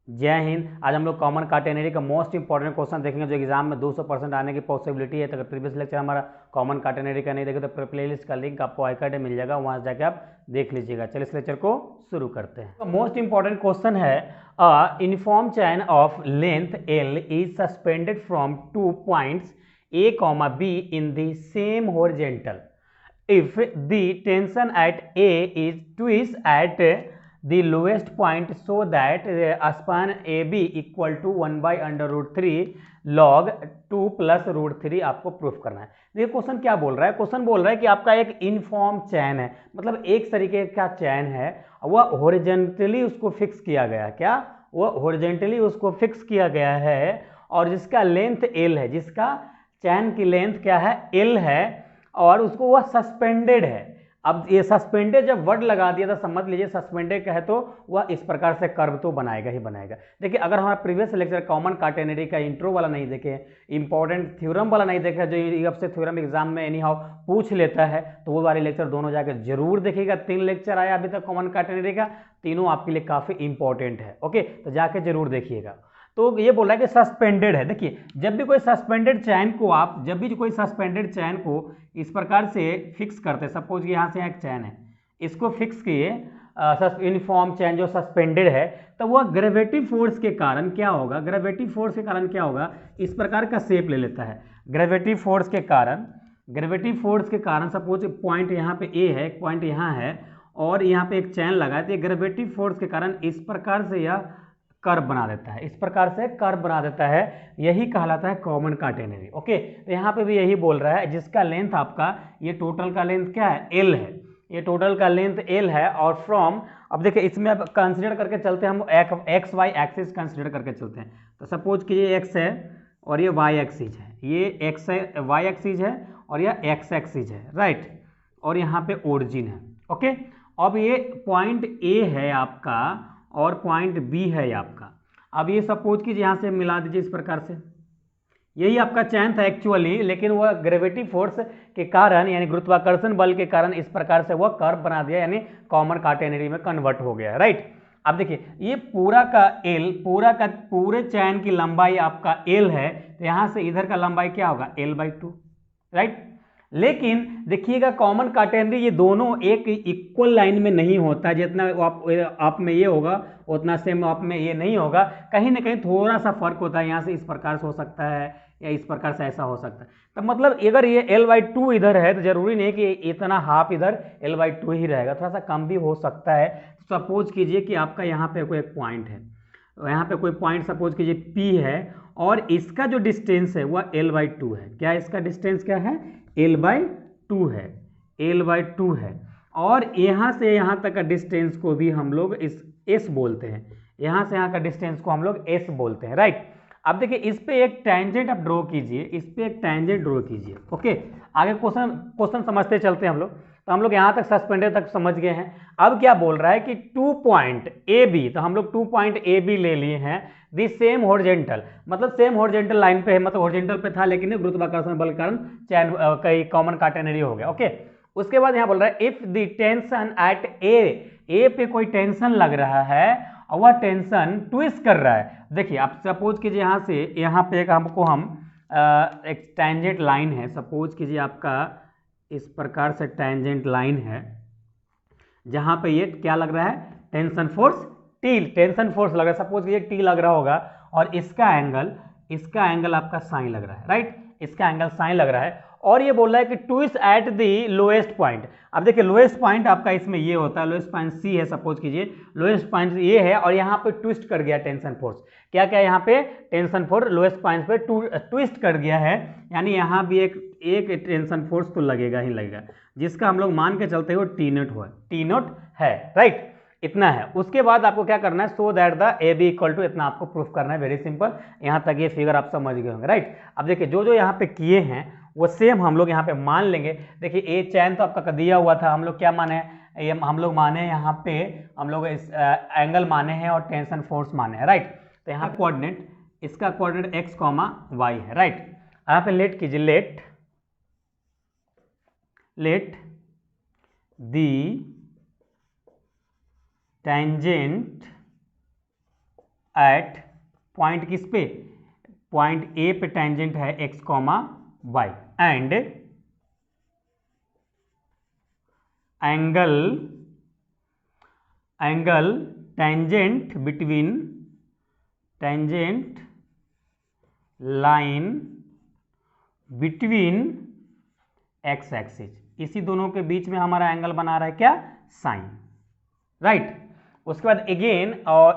जय हिंद। आज हम लोग कॉमन काटेनरी का मोस्ट इंपॉर्टेंट क्वेश्चन देखेंगे जो एग्जाम में 200% आने की पॉसिबिलिटी है। तो अगर प्रीवियस लेक्चर हमारा कॉमन काटेनरी का नहीं देखे तो प्लेलिस्ट का लिंक आपको आई कार्ड में मिल जाएगा, वहां से जाके आप देख लीजिएगा। चलिए इस लेक्चर को शुरू करते हैं। तो मोस्ट इंपॉर्टेंट क्वेश्चन है, a uniform chain of length L is suspended from 2 points A comma be in the same horizontal if the tension at A is twist at the lowest point so that span AB equal to 1 by under root 3 log 2 plus root 3 आपको proof करना है। देखिए question क्या बोल रहा है, question बोल रहा है कि आपका एक यूनिफॉर्म चैन है, मतलब एक तरीके का चैन है, वह हॉरिजॉन्टली उसको फिक्स किया गया है। क्या? वह हॉरिजॉन्टली उसको फिक्स किया गया है और जिसका लेंथ L है, जिसका चैन की लेंथ क्या है? L है और उसको वह सस्पेंडेड है। अब ये सस्पेंडेड जब वर्ड लगा दिया तो समझ लीजिए सस्पेंडेड का है तो वह इस प्रकार से कर्व तो बनाएगा ही बनाएगा। देखिए अगर हमारा प्रीवियस लेक्चर कॉमन काटेनरी का इंट्रो वाला नहीं देखे, इंपॉर्टेंट थ्योरम वाला नहीं देखा, जो अब से थ्योरम एग्जाम में एनी हाउ पूछ लेता है, तो वो वाले लेक्चर दोनों जाकर जरूर देखिएगा। 3 लेक्चर आया अभी तक कॉमन काटेनरी का, तीनों आपके लिए काफी इंपॉर्टेंट है। ओके, तो जाके जरूर देखिएगा। तो ये बोल रहा है कि सस्पेंडेड है। देखिए जब भी कोई सस्पेंडेड चैन को आप जब भी कोई सस्पेंडेड चैन को इस प्रकार से फिक्स करते हैं, सपोज यहाँ से एक चैन है, इसको फिक्स किए यूनिफॉर्म चैन जो सस्पेंडेड है, तो वह ग्रेविटी फोर्स के कारण क्या होगा? ग्रेविटी फोर्स के कारण क्या होगा? इस प्रकार का शेप ले लेता है। ग्रेविटी फोर्स के कारण सपोज पॉइंट यहाँ पे ए है, एक पॉइंट यहाँ है और यहाँ पे एक चैन लगा है, तो ग्रेविटी फोर्स के कारण इस प्रकार से यह कर्व बना देता है, इस प्रकार से कर्व बना देता है। यही कहलाता है कॉमन काटेनरी। ओके, तो यहाँ पे भी यही बोल रहा है, जिसका लेंथ आपका ये टोटल का लेंथ क्या है? एल है। ये टोटल का लेंथ एल है और फ्रॉम, अब देखिए इसमें अब कंसिडर करके चलते हैं हम, एक्स वाई एक्सिस कंसिडर करके चलते हैं। तो सपोज कीजिए एक्स है और ये वाई एक्सिस है, ये एक्स है वाई एक्सिस है और यह एक्स एक्सिस है, राइट, और यहाँ पे ओरिजिन है। ओके, अब ये पॉइंट ए है आपका और पॉइंट बी है आपका। अब ये सपोज कीजिए यहाँ से मिला दीजिए इस प्रकार से, यही आपका चैन था एक्चुअली, लेकिन वह ग्रेविटी फोर्स के कारण यानी गुरुत्वाकर्षण बल के कारण इस प्रकार से वह कर्व बना दिया, यानी कॉमन काटेनरी में कन्वर्ट हो गया, राइट। अब देखिए ये पूरा का एल, पूरे चैन की लंबाई आपका एल है, तो यहाँ से इधर का लंबाई क्या होगा? L/2, right. लेकिन देखिएगा कॉमन काटेनरी ये दोनों एक इक्वल लाइन में नहीं होता, जितना आप में ये होगा उतना सेम आप में ये नहीं होगा, कहीं ना कहीं थोड़ा सा फर्क होता है। यहाँ से इस प्रकार से हो सकता है या इस प्रकार से ऐसा हो सकता है। तो मतलब अगर ये L/2 इधर है तो जरूरी नहीं कि इतना हाफ इधर L/2 ही रहेगा, थोड़ा सा कम भी हो सकता है। सपोज कीजिए कि आपका यहाँ पे कोई एक पॉइंट है, यहाँ पे कोई पॉइंट सपोज कीजिए P है और इसका जो डिस्टेंस है वह L/2 है। क्या इसका डिस्टेंस क्या है? L/2 है, L/2 है। और यहाँ से यहाँ तक का डिस्टेंस को भी हम लोग इस S बोलते हैं, यहाँ से यहाँ का डिस्टेंस को हम लोग S बोलते हैं, राइट। अब देखिए इस पे एक टेंजेंट आप ड्रॉ कीजिए, इस पे एक टेंजेंट ड्रॉ कीजिए। ओके, आगे क्वेश्चन समझते चलते हैं हम लोग। तो हम लोग यहाँ तक सस्पेंडेड तक समझ गए हैं। अब क्या बोल रहा है कि 2 पॉइंट ए बी, तो हम लोग 2 पॉइंट ए बी ले लिए हैं, दी सेम हॉरिजॉन्टल, मतलब सेम हॉरिजॉन्टल लाइन पे है, मतलब हॉरिजॉन्टल पे था लेकिन गुरुत्वाकर्षण बल के कारण चैन कई कॉमन काटेनरी हो गया। ओके, उसके बाद यहाँ बोल रहा है इफ द टेंशन एट ए पे कोई टेंशन लग रहा है और वह टेंशन ट्विस्ट कर रहा है। देखिए आप सपोज कीजिए यहाँ से यहाँ पे एक हमको एक टेंजेंट लाइन है, सपोज कीजिए आपका इस प्रकार से टेंजेंट लाइन है, जहां पे ये क्या लग रहा है? Tension force T, tension force लग रहा है, सपोज कीजिए टी लग रहा होगा और इसका एंगल आपका साइन लग रहा है, राइट, इसका एंगल साइन लग रहा है। और ये बोल रहा है कि twist at the lowest point. अब देखिए लोएस्ट पॉइंट आपका इसमें ये होता है, लोएस्ट पॉइंट सी है, सपोज कीजिए लोएस्ट पॉइंट ये है और यहाँ पे ट्विस्ट कर गया टेंशन फोर्स। क्या क्या यहाँ पे टेंशन फोर्स लोएस्ट पॉइंट पे ट्विस्ट कर गया है, यानी यहाँ भी एक टेंशन फोर्स तो लगेगा ही लगेगा, जिसका हम लोग मान के चलते हो टी नोट है, राइट। इतना है। उसके बाद आपको क्या करना है? So that the A B equal to, इतना आपको प्रूफ करना है, वेरी सिंपल। यहाँ तक ये फिगर आप समझ गए होंगे, राइट। अब देखिए जो जो यहाँ पे किए हैं वो सेम हम लोग यहाँ पे मान लेंगे। देखिए ए चैन तो आपका दिया हुआ था, हम लोग क्या माने? ये हम लोग माने यहाँ पे हम लोग इस एंगल माने हैं और टेंशन फोर्स माने हैं, राइट। तो यहाँ कोऑर्डिनेट, इसका कोऑर्डिनेट एक्स कॉमा वाई है, राइट। यहाँ पे लेट कीजिए, let the tangent at point किस पे, पॉइंट ए पे टेंजेंट है x, y and angle tangent between tangent line between x axis, इसी दोनों के बीच में हमारा एंगल बना रहा है क्या, साइन, राइट। उसके बाद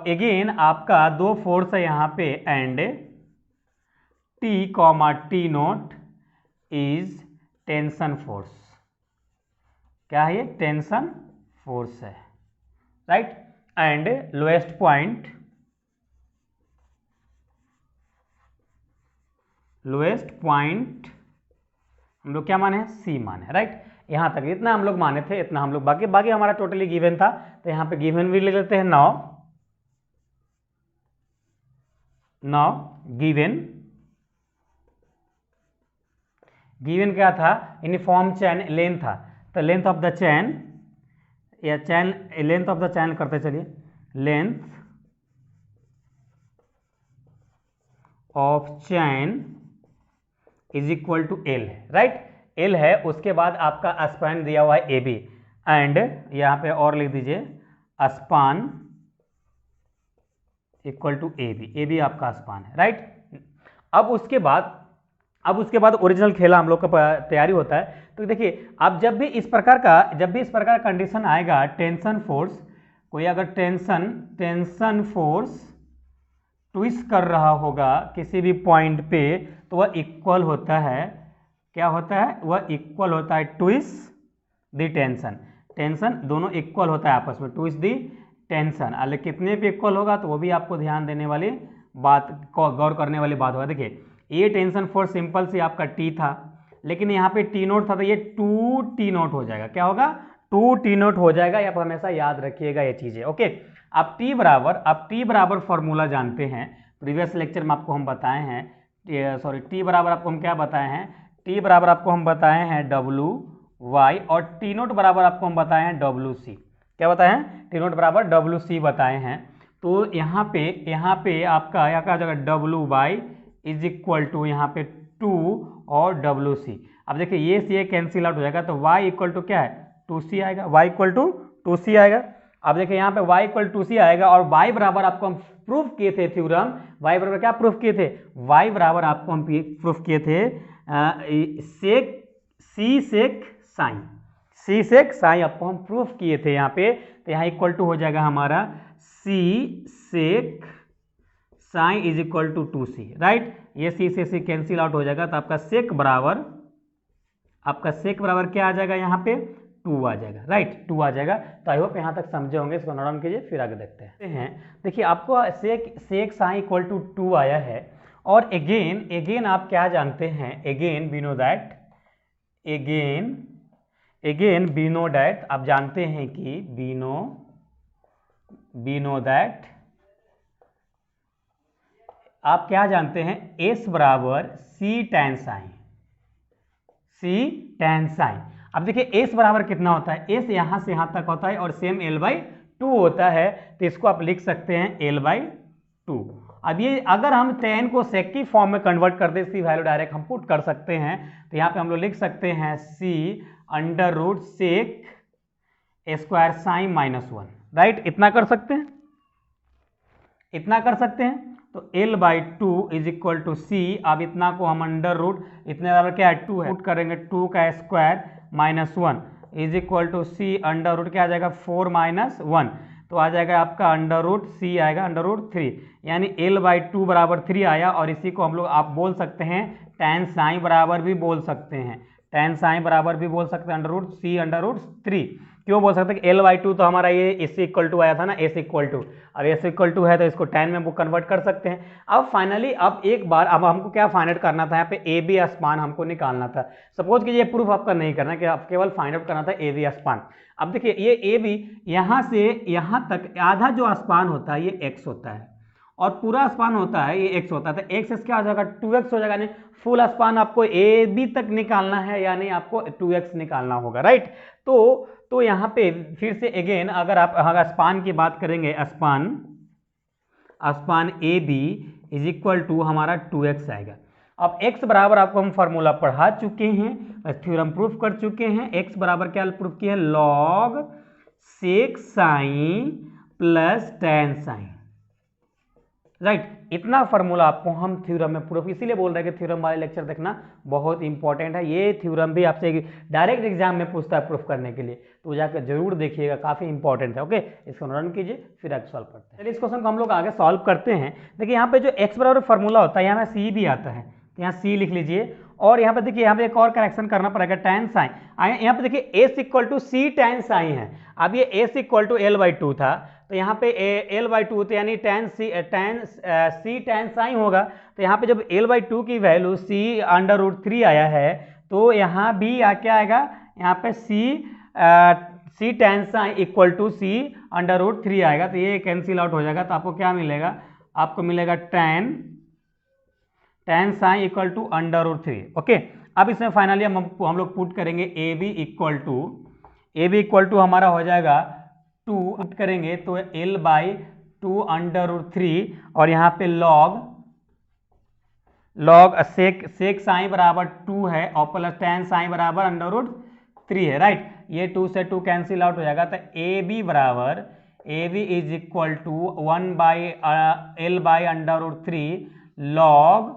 एगेन आपका दो फोर्स है यहाँ पे and T, T note is tension force, क्या है ये, टेंशन फोर्स है, राइट। एंड लोएस्ट पॉइंट हम लोग क्या माने हैं, C माने, राइट। यहाँ तक इतना हम लोग माने थे, इतना हम लोग बाकी हमारा टोटली गिवन था, तो यहाँ पे गिवन भी ले लेते हैं। नाउ गिवन क्या था, यूनिफॉर्म चैन लेंथ था, तो लेंथ ऑफ द चैन या chain, length of the chain करते चलिए, length of chain is equal to L, right, L है। उसके बाद आपका स्पैन दिया हुआ है ए बी एंड यहाँ पे और लिख दीजिए span equal to A B आपका स्पान है, राइट। अब उसके बाद ओरिजिनल खेला हम लोग का तैयारी होता है। तो देखिए अब जब भी इस प्रकार का कंडीशन आएगा, टेंशन फोर्स, कोई अगर टेंशन फोर्स ट्विस्ट कर रहा होगा किसी भी पॉइंट पे, तो वह इक्वल होता है, क्या होता है, वह इक्वल होता है ट्विस्ट दी टेंशन दोनों इक्वल होता है आपस में, ट्विस्ट दी टेंशन। अगर कितने पे इक्वल होगा तो वो भी आपको ध्यान देने वाली बात, गौर करने वाली बात होगा। देखिए ये टेंशन फोर्स सिंपल से आपका टी था, लेकिन यहाँ पे टी नोट था, तो ये 2t नोट हो जाएगा, क्या होगा, 2t नोट हो जाएगा। आप हमेशा याद रखिएगा ये चीजें, ओके। आप टी बराबर फॉर्मूला जानते हैं, प्रीवियस लेक्चर में आपको हम बताए हैं, सॉरी टी बराबर आपको हम क्या बताए हैं, टी बराबर आपको हम बताए हैं डब्लू वाई, और टी नोट बराबर आपको हम बताए हैं डब्लू सी, क्या बताए हैं, टी नोट बराबर डब्लू सी बताए हैं। तो यहाँ पे आपका क्या हो जाएगा, W Y is equal to यहाँ पे 2 और डब्लू सी। अब देखिए ये सी कैंसिल आउट हो जाएगा, तो y इक्वल टू क्या है, 2c आएगा, y इक्वल टू 2c आएगा। अब देखिए यहाँ पे y इक्वल 2c आएगा, और y बराबर आपको हम प्रूफ किए थे थ्योरम, y बराबर क्या प्रूफ किए थे, y बराबर आपको हम प्रूफ किए थे सी सेक साइन आपको हम प्रूफ किए थे यहाँ पे। तो यहाँ इक्वल टू हो जाएगा हमारा C sec sine is equal to 2c, right. ये सी से सी कैंसिल आउट हो जाएगा, तो आपका सेक बराबर क्या आ जाएगा, यहाँ पे 2 आ जाएगा, राइट, 2 आ जाएगा। तो आई होप यहाँ तक समझे होंगे, इसको नोट डाउन कीजिए, फिर आगे देखते हैं। देखिए आपको सेक साइन इक्वल टू 2 आया है, और अगेन आप क्या जानते हैं, अगेन वी नो दैट आप जानते हैं कि वी नो दैट आप क्या जानते हैं, S बराबर सी टैन साइन। अब देखिए S बराबर कितना होता है, S यहां से यहां तक होता है और सेम l/2 होता है, तो इसको आप लिख सकते हैं l/2। अब ये अगर हम tan को sec की फॉर्म में कन्वर्ट कर दे, इसकी वैल्यू डायरेक्ट हम पुट कर सकते हैं, तो यहाँ पे हम लोग लिख सकते हैं c under root sec square sine -1, right. इतना कर सकते हैं, तो l/2 इज इक्वल टू सी। अब इतना को हम अंडर रूट, इतने बराबर क्या है, 2 है, पुट करेंगे 2 का square -1 is equal to C under root क्या आ जाएगा, 4 - 1, तो आ जाएगा आपका अंडर रूट सी आएगा अंडर रूट 3, यानी l/2 बराबर 3 आया। और इसी को हम लोग आप बोल सकते हैं tan साइन बराबर भी बोल सकते हैं, अंडर रूट सी अंडर रूट 3। क्यों बोल सकते हैं कि l/2 तो हमारा ये इस इक्वल टू आया था ना, s इक्वल टू, अब s इक्वल टू है तो इसको tan में कन्वर्ट कर सकते हैं। अब फाइनली अब हमको क्या फाइंड आउट करना था, यहाँ पे ए बी स्पान हमको निकालना था। सपोज कि ये प्रूफ आपका नहीं करना, कि आप केवल फाइंड आउट करना था ए बी स्पान। अब देखिए ये ए बी यहाँ से यहाँ तक आधा जो स्पान होता है ये x होता है, और पूरा स्पान होता है ये x होता है, तो x क्या हो जाएगा, 2x हो जाएगा। यानी फुल स्पान आपको ए बी तक निकालना है, यानी आपको 2x निकालना होगा, राइट। तो यहाँ पे फिर से अगेन अगर आप स्पान की बात करेंगे, span A B is equal to हमारा 2x आएगा। अब x बराबर आपको हम फार्मूला पढ़ा चुके हैं, थ्योरम प्रूफ कर चुके हैं। x बराबर क्या प्रूफ किया है, log sec sine plus tan sine, right. इतना फार्मूला आपको हम थ्योरम में प्रूफ, इसीलिए बोल रहे हैं कि थ्योरम वाले लेक्चर देखना बहुत इंपॉर्टेंट है। ये थ्योरम भी आपसे डायरेक्ट एग्जाम में पूछता है प्रूफ करने के लिए, तो जाकर जरूर देखिएगा, काफी इंपॉर्टेंट है। ओके, इसको रन कीजिए, फिर आगे सॉल्व करते हैं। चलिए इस क्वेश्चन को हम लोग आगे सॉल्व करते हैं। देखिए यहाँ पे जो x बराबर फार्मूला होता है, यहाँ पे c भी आता है, तो यहाँ c लिख लीजिए। और यहाँ पे देखिए, यहाँ पे एक और करेक्शन करना पड़ेगा, tan साइन। यहाँ पे देखिए s equal to c tan sine है। अब ये s इक्वल टू l/2 था, तो यहाँ पे l/2 तो यानी tan c tan साइन होगा। तो यहाँ पे जब l/2 की वैल्यू c √3 आया है, तो यहाँ भी क्या आएगा, यहाँ पे c tan sine equal to c √3 आएगा। तो ये कैंसिल आउट हो जाएगा, तो आपको क्या मिलेगा, आपको मिलेगा tan sine equal to √3। Okay, अब इसमें फाइनली हम लोग पुट करेंगे ए बी इक्वल टू हमारा हो जाएगा 2, पुट करेंगे तो l/2 √3, और यहाँ पे log सेक साइन बराबर 2 है और प्लस tan साइन बराबर √3 है, राइट। ये 2 से 2 कैंसिल आउट हो जाएगा, तो ए बी बराबर is equal to 1/l/√3 log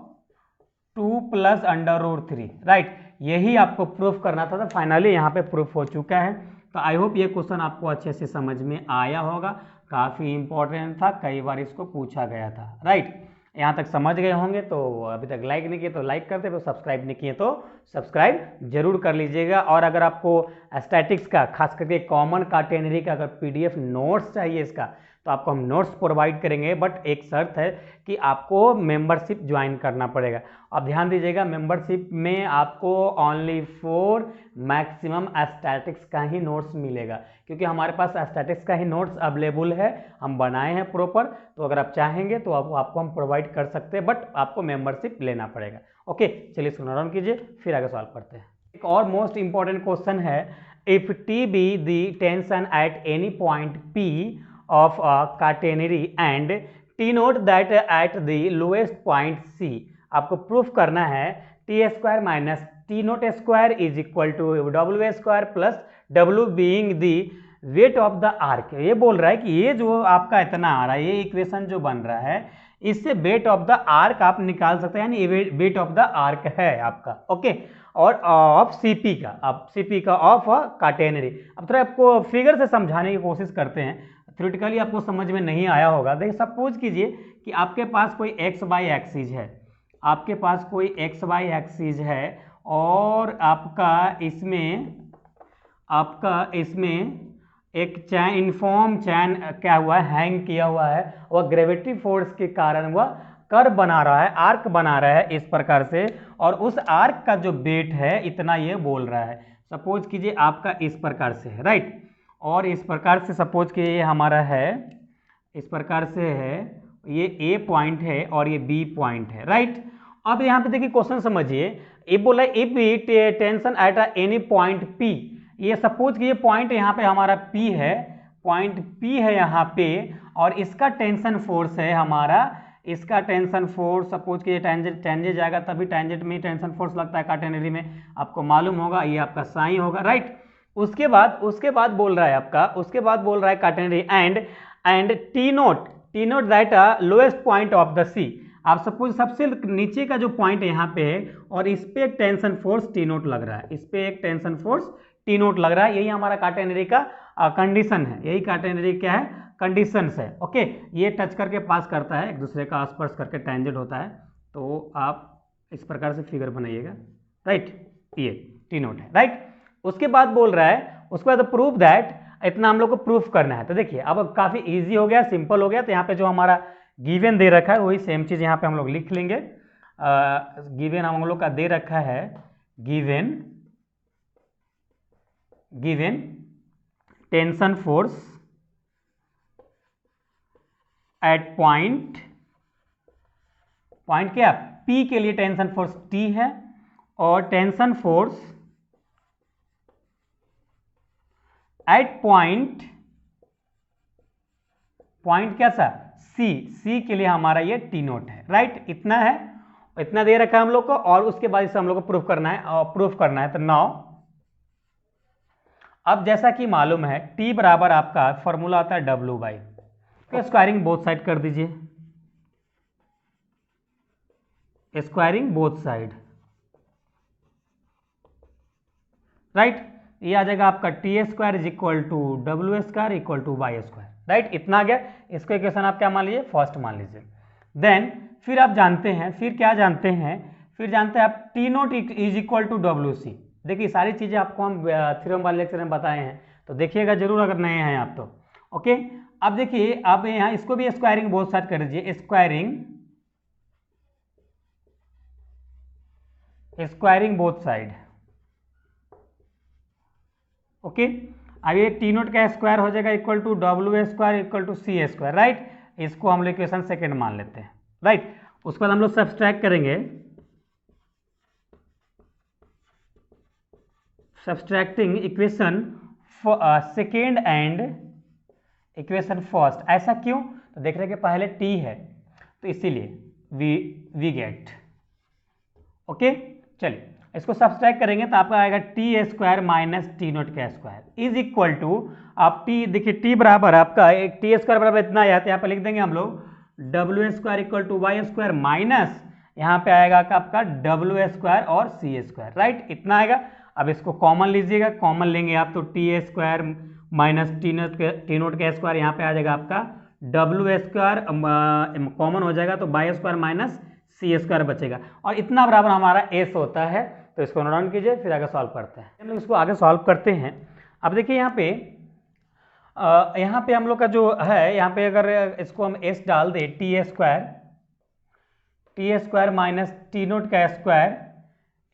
2 plus √3, right. यही आपको प्रूफ करना था, तो फाइनली यहाँ पे प्रूफ हो चुका है। तो आई होप ये क्वेश्चन आपको अच्छे से समझ में आया होगा, काफ़ी इंपॉर्टेंट था, कई बार इसको पूछा गया था, राइट। यहाँ तक समझ गए होंगे, तो अभी तक लाइक नहीं किए तो लाइक कर दे, सब्सक्राइब नहीं किए तो सब्सक्राइब जरूर कर लीजिएगा। और अगर आपको स्टैटिक्स का, खास करके कॉमन काटेनरी का अगर पीडीएफ नोट्स चाहिए इसका, तो आपको हम नोट्स प्रोवाइड करेंगे, बट एक शर्त है कि आपको मेंबरशिप ज्वाइन करना पड़ेगा। अब ध्यान दीजिएगा, मेंबरशिप में आपको ओनली 4 मैक्सिमम स्टैटिक्स का ही नोट्स मिलेगा, क्योंकि हमारे पास स्टैटिक्स का ही नोट्स अवेलेबल है, हम बनाए हैं प्रॉपर। तो अगर आप चाहेंगे तो आपको हम प्रोवाइड कर सकते हैं, बट आपको मेंबरशिप लेना पड़ेगा। ओके, चलिए इसको नोट डाउन कीजिए, फिर आगे सॉल्व करते हैं। एक और मोस्ट इंपॉर्टेंट क्वेश्चन है, if T be the tension at any point P of a catenary and T note that at the lowest point C, आपको प्रूफ करना है T square minus T naught square is equal to W square plus W being the weight of the arc. ये बोल रहा है कि ये जो आपका इतना आ रहा है, ये इक्वेशन जो बन रहा है, इससे वेट ऑफ द आर्क आप निकाल सकते हैं, यानी वेट ऑफ द आर्क है आपका। ओके, और ऑफ सीपी का, अब सीपी का ऑफ काटेनरी। अब थोड़ा आपको फिगर से समझाने की कोशिश करते हैं, थ्योरेटिकली आपको समझ में नहीं आया होगा। देखिए, सपोज कीजिए कि आपके पास कोई एक्स वाई एक्सिस है, आपके पास कोई एक्स वाई एक्सिस है, और आपका इसमें एक चैन, इनफॉर्म चैन क्या हुआ है, हैंग किया हुआ है, वह ग्रेविटी फोर्स के कारण वह कर्व बना रहा है, आर्क बना रहा है इस प्रकार से, और उस आर्क का जो वेट है इतना ये बोल रहा है। सपोज कीजिए आपका इस प्रकार से है, राइट, और इस प्रकार से सपोज कि ये हमारा है, इस प्रकार से है, ये ए पॉइंट है और ये बी पॉइंट है, राइट। अब यहाँ पे देखिए क्वेश्चन समझिए, ये बोला if tension at any point P, ये सपोज कि ये पॉइंट यहाँ पे हमारा पी है, पॉइंट पी है यहाँ पे, और इसका टेंशन फोर्स है हमारा, इसका टेंशन फोर्स सपोज कि ये टेंजेंट जाएगा, तभी टेंजेंट में टेंशन फोर्स लगता है काटेनरी में, आपको मालूम होगा, ये आपका साइन होगा, राइट। उसके बाद बोल रहा है आपका, उसके बाद बोल रहा है catenary and T naught that lowest point of the C. आप सपोज सबसे नीचे का जो पॉइंट यहाँ पे है, और इस पे एक टेंशन फोर्स टी नोट लग रहा है, इस पे एक टेंशन फोर्स टी नोट लग रहा है, यही हमारा काटेनरी का कंडीशन है, यही काटेनरी क्या है, कंडीशंस है। ओके, ये टच करके पास करता है, एक दूसरे का स्पर्श करके टेंजेंट होता है, तो आप इस प्रकार से फिगर बनाइएगा, राइट, ये टी नोट है, राइट। उसके बाद बोल रहा है, उसके बाद प्रूव दैट, इतना हम लोग को प्रूफ करना है। तो देखिए अब काफी इजी हो गया, सिंपल हो गया। तो यहाँ पे जो हमारा गिवन दे रखा है वही सेम चीज यहाँ पे हम लोग लिख लेंगे। गिवन हम लोग का दे रखा है, given tension force at point क्या, P के लिए टेंशन फोर्स T है, और टेंशन फोर्स एट पॉइंट क्या सा, सी के लिए हमारा ये टी नोट है, राइट। इतना है, इतना दे रखा है हम लोग को, और उसके बाद इसे हम लोग को प्रूफ करना है, और प्रूफ करना है। तो नाउ अब जैसा कि मालूम है टी बराबर आपका फॉर्मूला आता है डब्ल्यू बाई, तो स्क्वायरिंग बोथ साइड कर दीजिए, स्क्वायरिंग बोथ साइड, राइट। ये आ जाएगा आपका T square is equal to W square equal to Y square, right. इतना आ गया। इसको इक्वेशन आप क्या मान लीजिए, फर्स्ट मान लीजिए। देन फिर आप जानते हैं, फिर क्या जानते हैं, फिर जानते हैं आप T naught is equal to W C. देखिए सारी चीज़ें आपको हम थ्योरम वाले लेक्चर में बताए हैं, तो देखिएगा जरूर अगर नए हैं आप तो। ओके, अब देखिए अब यहाँ इसको भी स्क्वायरिंग बोथ साइड कर दीजिए, स्क्वायरिंग बोथ साइड। ओके, अब ये टी नोट का स्क्वायर हो जाएगा equal to W square equal to C square, right. इसको हम लोग इक्वेशन सेकेंड मान लेते हैं, राइट। उसके बाद हम लोग सब्सट्रैक्ट करेंगे, subtracting equation second and equation first. ऐसा क्यों, तो देख रहे हैं कि पहले टी है तो इसीलिए वी गेट। ओके, चलिए इसको सब्सट्रैक्ट करेंगे तो आपका आएगा T square minus T naught का स्क्वायर इज इक्वल टू, आप टी देखिए टी बराबर आपका एक टी स्क्वायर बराबर इतना आया, तो यहाँ पे लिख देंगे हम लोग W square equal to Y square minus यहाँ पे आएगा आपका डब्ल्यू स्क्वायर और सी स्क्वायर, राइट। इतना आएगा। अब इसको कॉमन लीजिएगा, कॉमन लेंगे आप तो T square minus T naught का स्क्वायर, यहाँ पे आ जाएगा आपका डब्ल्यू स्क्वायर कॉमन हो जाएगा तो वाई स्क्वायर माइनस सी स्क्वायर बचेगा, और इतना बराबर हमारा एस होता है। तो इसको नोट डाउन कीजिए, फिर आगे सॉल्व करते हैं। हम लोग इसको आगे सॉल्व करते हैं। अब देखिए यहाँ पे हम लोग का जो है, यहाँ पे अगर इसको हम एस डाल दे T square minus T naught का स्क्वायर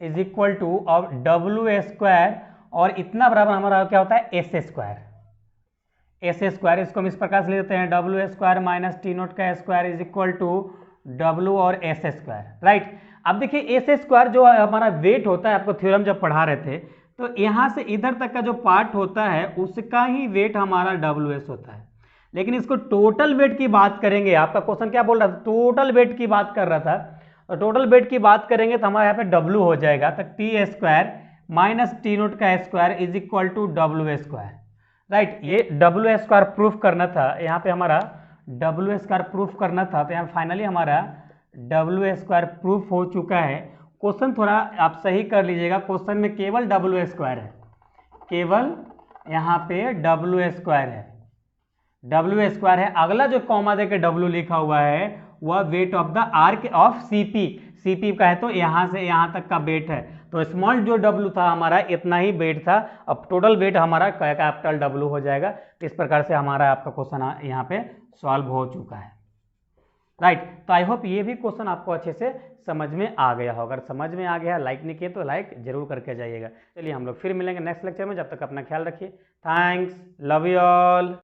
इज इक्वल टू और डब्ल्यू स्क्वायर, और इतना बराबर हमारा क्या होता है एस स्क्वायर। इसको हम इस प्रकार से ले लेते हैं W square minus T naught का square is equal to W और एस स्क्वायर, राइट। अब देखिए एस स्क्वायर जो हमारा वेट होता है, आपको थ्योरम जब पढ़ा रहे थे, तो यहाँ से इधर तक का जो पार्ट होता है उसका ही वेट हमारा डब्ल्यू एस होता है। लेकिन इसको टोटल वेट की बात करेंगे, आपका क्वेश्चन क्या बोल रहा था, टोटल वेट की बात कर रहा था, और टोटल वेट की बात करेंगे तो हमारे यहाँ पे डब्ल्यू हो जाएगा, तो T square minus T naught का square is equal to W square, right. ये डब्ल्यू स्क्वायर प्रूफ करना था, यहाँ पे हमारा डब्ल्यू स्क्वायर प्रूफ करना था, तो यहाँ फाइनली हमारा डब्ल्यू स्क्वायर प्रूफ हो चुका है। क्वेश्चन थोड़ा आप सही कर लीजिएगा, क्वेश्चन में केवल डब्ल्यू स्क्वायर है, केवल यहाँ पे डब्ल्यू स्क्वायर है, डब्ल्यू स्क्वायर है। अगला जो कॉमा देके डब्ल्यू लिखा हुआ है वह wait of the arc of CP का है, तो यहाँ से यहाँ तक का वेट है, तो स्मॉल जो डब्ल्यू था हमारा इतना ही वेट था। अब टोटल वेट हमारा कैपिटल डब्ल्यू हो जाएगा। इस प्रकार से हमारा आपका क्वेश्चन यहाँ पे सॉल्व हो चुका है, राइट। तो आई होप ये भी क्वेश्चन आपको अच्छे से समझ में आ गया हो। अगर समझ में आ गया, लाइक नहीं किए तो लाइक जरूर करके जाइएगा। चलिए हम लोग फिर मिलेंगे नेक्स्ट लेक्चर में, जब तक अपना ख्याल रखिए। Thanks, love you all.